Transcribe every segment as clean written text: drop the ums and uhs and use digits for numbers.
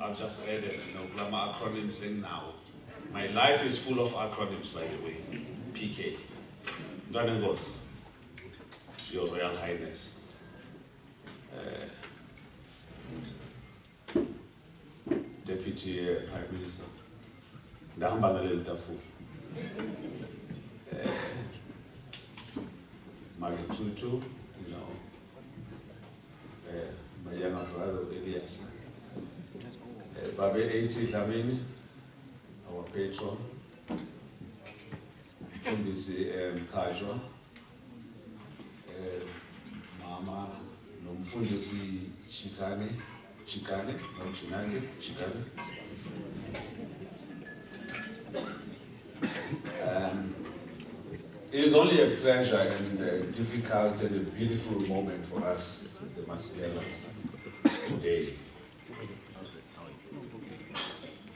I've just added, glamour acronyms thing now. My life is full of acronyms, by the way. PK. Danengos, Your Royal Highness. Deputy Prime Minister. Ndahambangale Tafu. Magatutu, my younger brother Elias. Babe 80 Lamini, our patron. Fundisi Kajwa. Mama Nomfundisi Chikane. It is only a pleasure and a difficult and a beautiful moment for us, the Masilelas, today.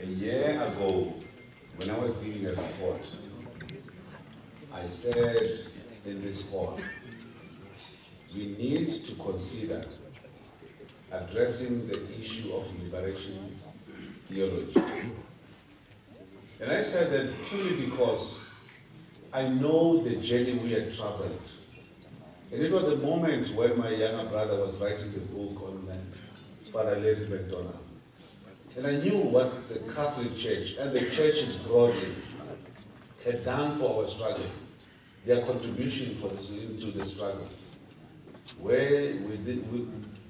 A year ago, when I was giving a report, I said in this hall, we need to consider addressing the issue of liberation theology. And I said that purely because I know the journey we had traveled. And it was a moment when my younger brother was writing the book on Father Larry McDonald. And I knew what the Catholic Church and the churches broadly had done for our struggle, their contribution into the struggle. Where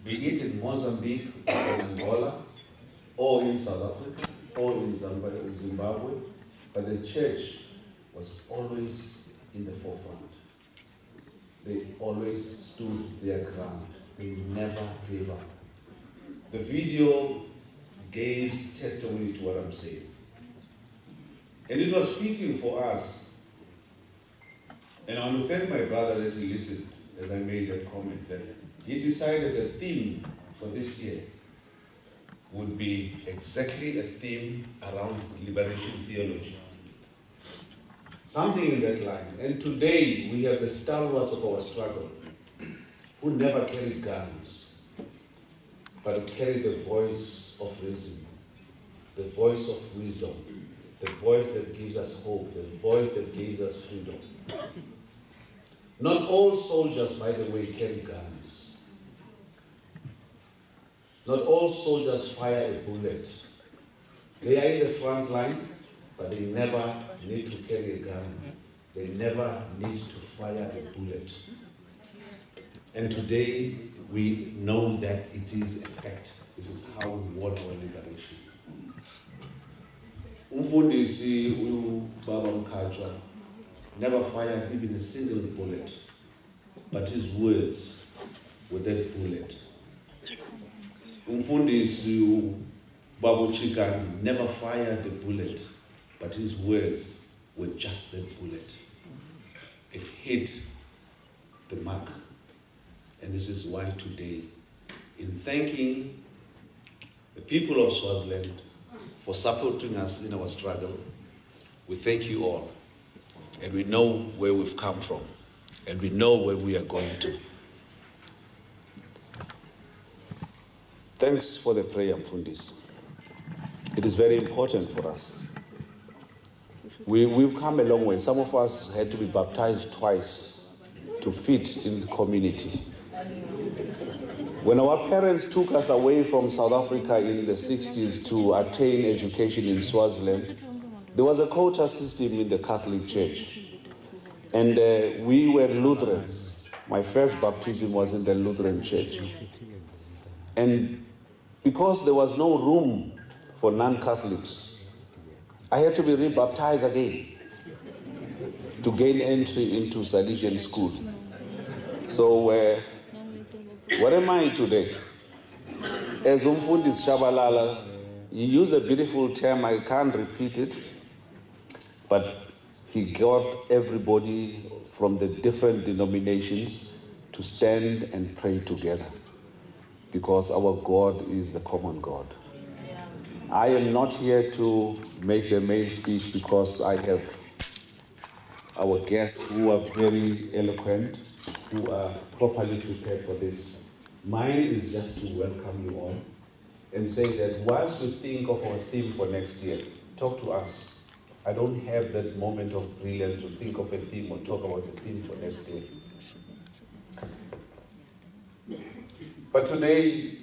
be it in Mozambique or in Angola, or in South Africa, or in Zimbabwe, but the church was always in the forefront. They always stood their ground. They never gave up. The video gives testimony to what I'm saying. And it was fitting for us. And I want to thank my brother that he listened as I made that comment, that he decided the theme for this year would be exactly a theme around liberation theology. Something in that line. And today we have the stalwarts of our struggle who never carried guns, but carry the voice of reason, the voice of wisdom, the voice that gives us hope, the voice that gives us freedom. Not all soldiers, by the way, carry guns. Not all soldiers fire a bullet. They are in the front line, but they never need to carry a gun. They never need to fire a bullet. And today, we know that it is a fact. This is how we won our liberation. Umfundisi Baba Mkajwa never fired even a single bullet, but his words were that bullet. Umfundisi Babu Chikani never fired a bullet, but his words were just that bullet. It hit the mark. And this is why today, in thanking the people of Swaziland for supporting us in our struggle, we thank you all. And we know where we've come from. And we know where we are going to. Thanks for the prayer, Mfundisi. It is very important for us. We've come a long way. Some of us had to be baptized twice to fit in the community. When our parents took us away from South Africa in the 60s to attain education in Swaziland, there was a quota system in the Catholic Church. And we were Lutherans. My first baptism was in the Lutheran Church. And because there was no room for non-Catholics, I had to be rebaptized again to gain entry into Salesian school. So what am I today? As Umfundisi Shabalala, he used a beautiful term, I can't repeat it, but he got everybody from the different denominations to stand and pray together, because our God is the common God. I am not here to make the main speech because I have our guests who are very eloquent, who are properly prepared for this. Mine is just to welcome you all and say that whilst we think of our theme for next year, talk to us. I don't have that moment of brilliance to think of a theme or talk about the theme for next year. But today,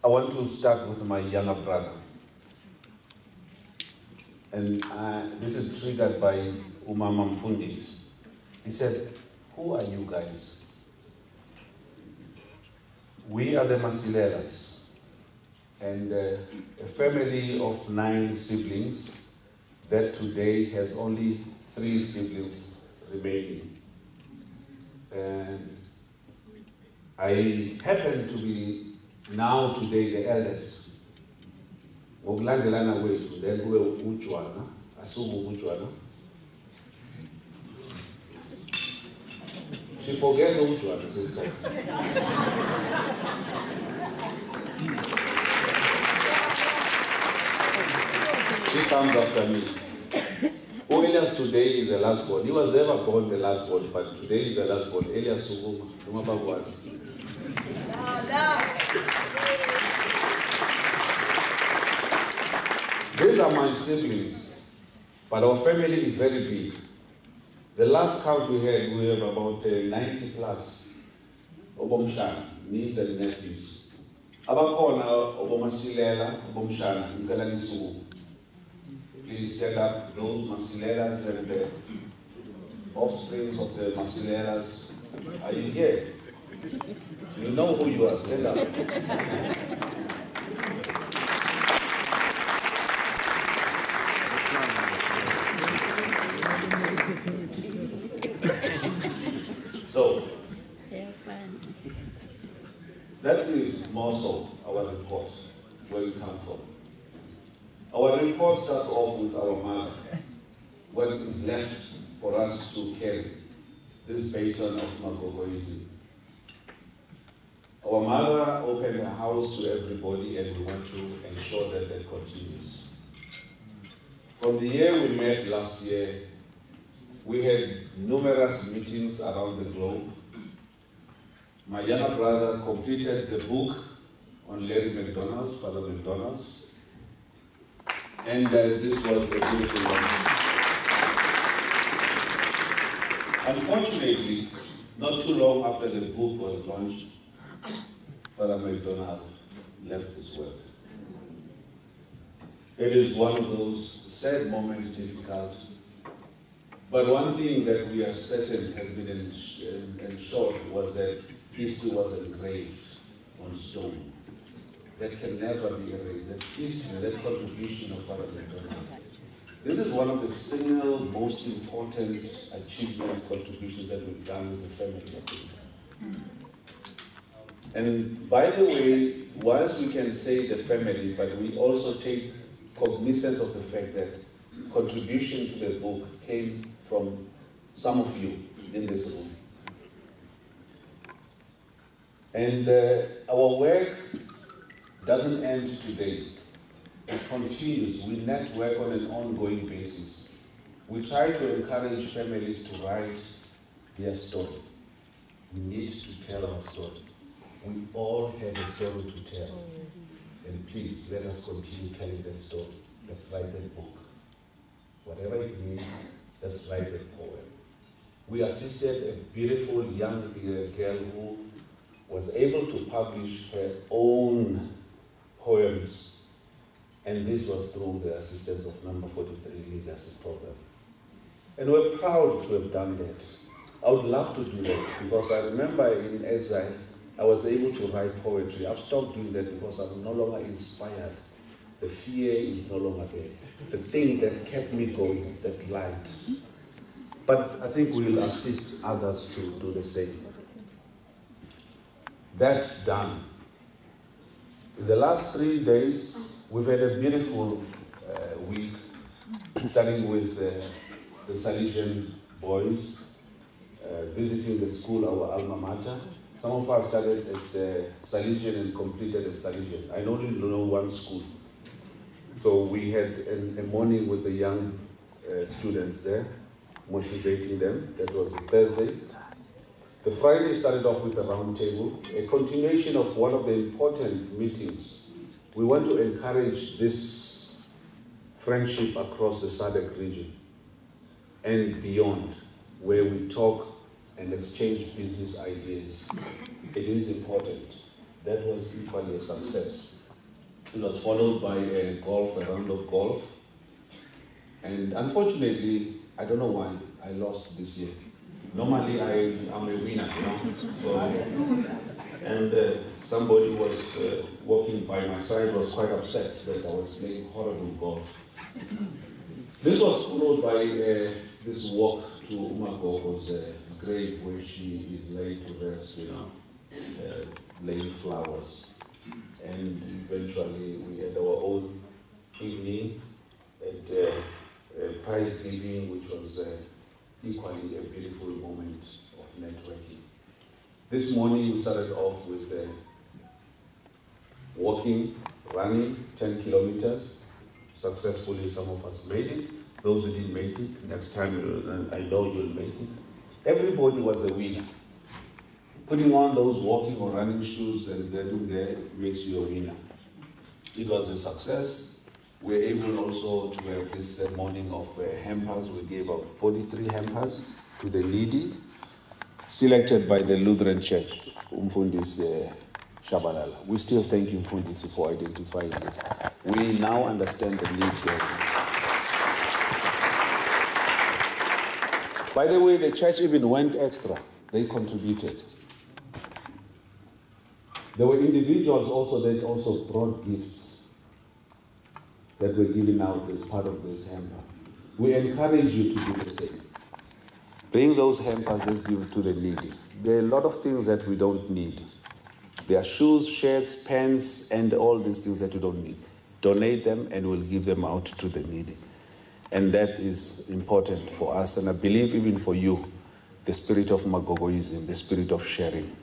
I want to start with my younger brother. And this is triggered by Umama Mfundis. He said, who are you guys? We are the Masilelas, and a family of 9 siblings that today has only 3 siblings remaining. And I happen to be now today the eldest. Ngokulandelana kwethu then kube uJwana, asumu uJwana. She forgets uJwana sister. She comes after me. Elias today is the last born. He was never born the last born, but today is the last born. Elias Suguma. Remember what? These are my siblings, but our family is very big. The last count we have about 90 plus obomshana, nieces and nephews. Abakhona obomasilela, obomshana, ngicela nisuku. Please stand up, those Masilelas and the offsprings of the Masilelas. Are you here? You know who you are, stand up. So, that is more so our report, where we come from. Our report starts off with our mother. What is left for us to carry this baton of Magogoism. Our mother opened her house to everybody, and we want to ensure that that continues. From the year we met last year, we had numerous meetings around the globe. My younger brother completed the book on Larry McDonald's, Father McDonald's, and this was a beautiful one. Unfortunately, not too long after the book was launched, Father McDonald left this world. It is one of those sad moments, difficult. But one thing that we are certain has been ensured was that history was engraved on stone. That can never be erased. That history, that contribution of Father McDonald. This is one of the single most important achievements, contributions that we've done as a family, I think. And by the way, whilst we can say the family, but we also take cognizance of the fact that contribution to the book came from some of you in this room. And our work doesn't end today. It continues. We network on an ongoing basis. We try to encourage families to write their story. We need to tell our story. We all have a story to tell. And please, let us continue telling that story. Let's write that book. Whatever it means, let's write that poem. We assisted a beautiful young girl who was able to publish her own poems, and this was through the assistance of Number 43 Legacy Program. And we're proud to have done that. I would love to do that, because I remember in exile, I was able to write poetry. I've stopped doing that because I'm no longer inspired. The fear is no longer there. The thing that kept me going, that light. But I think we'll assist others to do the same. That's done. In the last 3 days, we've had a beautiful week, starting with the Salesian boys, visiting the school, our alma mater. Some of us started at Salesian and completed at Salesian. I only know one school. So we had a morning with the young students there, motivating them. That was Thursday. The Friday started off with a round table, a continuation of one of the important meetings We want to encourage this friendship across the SADC region and beyond, where we talk and exchange business ideas. It is important. That was equally a success. It was followed by a round of golf. And unfortunately, I don't know why I lost this year. Normally, I'm a winner, you know. So, and somebody was walking by my side, was quite upset that I was playing horrible golf. This was followed by this walk to Umagogo's grave, where she is laid to rest, you know, laying flowers. And eventually we had our own evening at prize giving, which was equally a beautiful moment of networking. This morning we started off with walking, running 10 kilometers. Successfully, some of us made it. Those who didn't make it, next time I know you'll make it. Everybody was a winner. Putting on those walking or running shoes and getting there makes you a winner. It was a success. We were able also to have this morning of hampers. We gave out 43 hampers to the needy, selected by the Lutheran Church, Umfundisi Shabalala. We still thank you, Umfundisi, for identifying this. We now understand the need here. By the way, the church even went extra. They contributed. There were individuals also that also brought gifts that were given out as part of this hamper. We encourage you to do the same. Bring those hampers, let's give it to the needy. There are a lot of things that we don't need. There are shoes, shirts, pens, and all these things that you don't need. Donate them and we'll give them out to the needy. And that is important for us, and I believe even for you, the spirit of Magogoism, the spirit of sharing.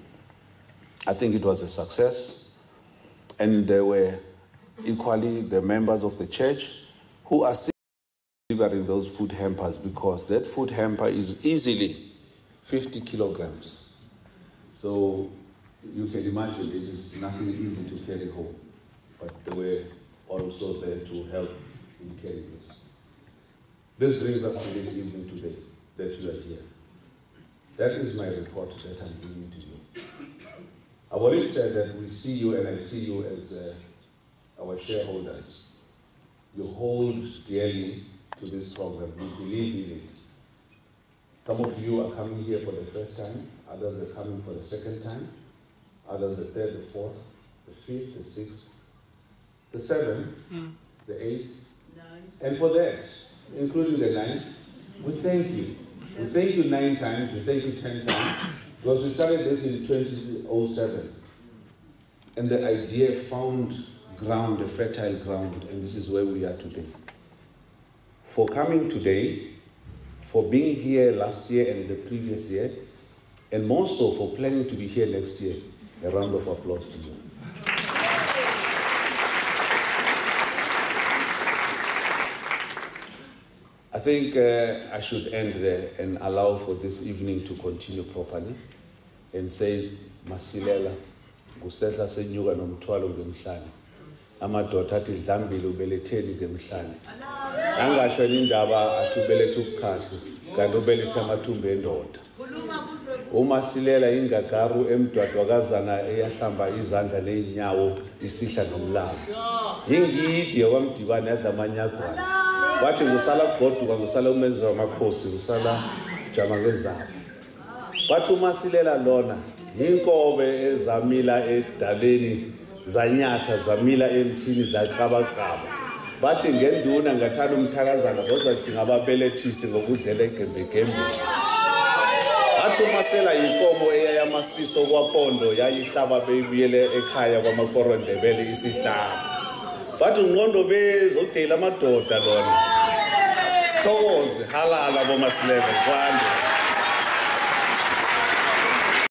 I think it was a success, and there were equally the members of the church who are still delivering those food hampers, because that food hamper is easily 50 kilograms. So you can imagine it is nothing easy to carry home, but they were also there to help in carrying this. This brings us to this evening today, that you are here. That is my report that I'm giving to you. I've already said that we see you, and I see you as our shareholders. You hold dearly to this program. You believe in it. Some of you are coming here for the first time. Others are coming for the second time. Others the third, the fourth, the fifth, the sixth, the seventh, the 8th, 9. And for that, including the 9th, we thank you. We thank you 9 times, we thank you 10 times, because we started this in 2007. And the idea found ground, a fertile ground, and this is where we are today. For coming today, for being here last year and the previous year, and more so for planning to be here next year, a round of applause to you. I think I should end there and allow for this evening to continue properly and say, Masilela, Gusesa senyuka nomthwalo ngemhlane. Amadoda athi dlambile ubeletheni ngemhlane. Angasho indaba athi ubelethe ubukhahla, kanti ubelethe amathumbu endoda. Umasilela ingagaru emdwadwakazana eyahlamba izandla neenyawo isihla nomlamo. Yingidi yakwamdibane yadla amanyagwana. Wathi ngusala kugoduka ngusala umenzi wamakhosi ngusala jama ngezabo. Wathi uMasilela lona inkobe ezamila edaleni zanyatha zamila emthini zaqabaqaba. Bathi ngenduna ngathana umthakazana bazadinga ababelethisi ngokudlela egembegembe. Wathi uMasela yinkomo eyayamasiso kwaPondo yayihlaba beyibuyele ekhaya kwaMakorondebele isihlaba. Bathi ngqondo bezodela amadoda lona. Sithokoze halala boMasilela kwande.